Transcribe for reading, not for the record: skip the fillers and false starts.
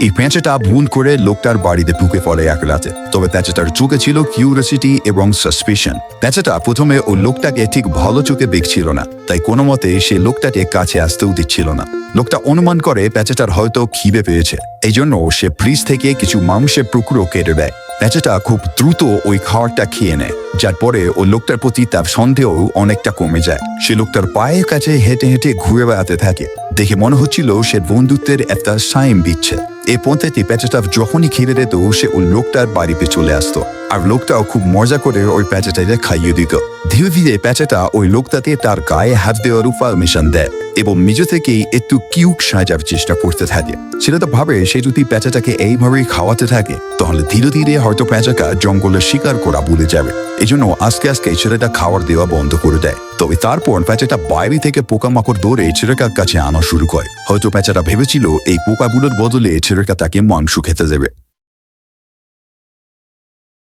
এই পেঁচাটা ভুল করে লোকটার বাড়িতে ঢুকে পড়ে এক রাতে। তবে পেঁচাটার চোখে ছিল কিউরিওসিটি এবং সাসপিশন। পেঁচাটা প্রথমে ওই লোকটাকে ঠিক ভালো চোখে দেখছিল না, তাই কোনো মতে সে লোকটাকে কাছে আসতেও দিচ্ছিল না। লোকটা অনুমান করে পেঁচাটার হয়তো খিদে পেয়েছে, এই জন্য সে ফ্রিজ থেকে কিছু মাংসের টুকরো কেটে দেয়। পেঁচাটা খুব দ্রুত ওই খাবারটা খেয়ে নেয়, যার পরে ওই লোকটার প্রতি তার সন্দেহ অনেকটা কমে যায়। সে লোকটার পায়ের কাছে হেঁটে হেঁটে ঘুরে বেড়াতে থাকে। দেখে মনে হচ্ছিল সে বন্ধুত্বের একটা সাইন দিচ্ছে। এই পন্থাটি পেঁচাটা যখনই খিদে দিত সে ওই লোকটার বাড়িতে চলে আসতো, আর লোকটাও খুব মজা করে ওই পেঁচাটাকে খাইয়ে দিত। ধীরে ধীরে পেঁচাটা ওই লোকটাতে তার গায়ে হাত দেওয়ার পারমিশন দেয় এবং নিজে থেকেই একটু কিউট সাজার চেষ্টা করতে থাকে। সেটা তো ভাবে সে যদি পেঁচাটাকে এইভাবেই খাওয়াতে থাকে তাহলে ধীরে ধীরে হয়তো পেঁচাটা জঙ্গলে শিকার করা ভুলে যাবে। এই জন্য আস্তে আস্তে ছেলেটা খাবার দেওয়া বন্ধ করে দেয়। তবে তারপর পেঁচাটা বাইরে থেকে পোকামাকড় দৌড়ে ছেলেটার কাছে আনা শুরু করে। হয়তো পেঁচাটা ভেবেছিল এই পোকাগুলোর বদলে ছেলেটা তাকে মাংস খেতে দেবে।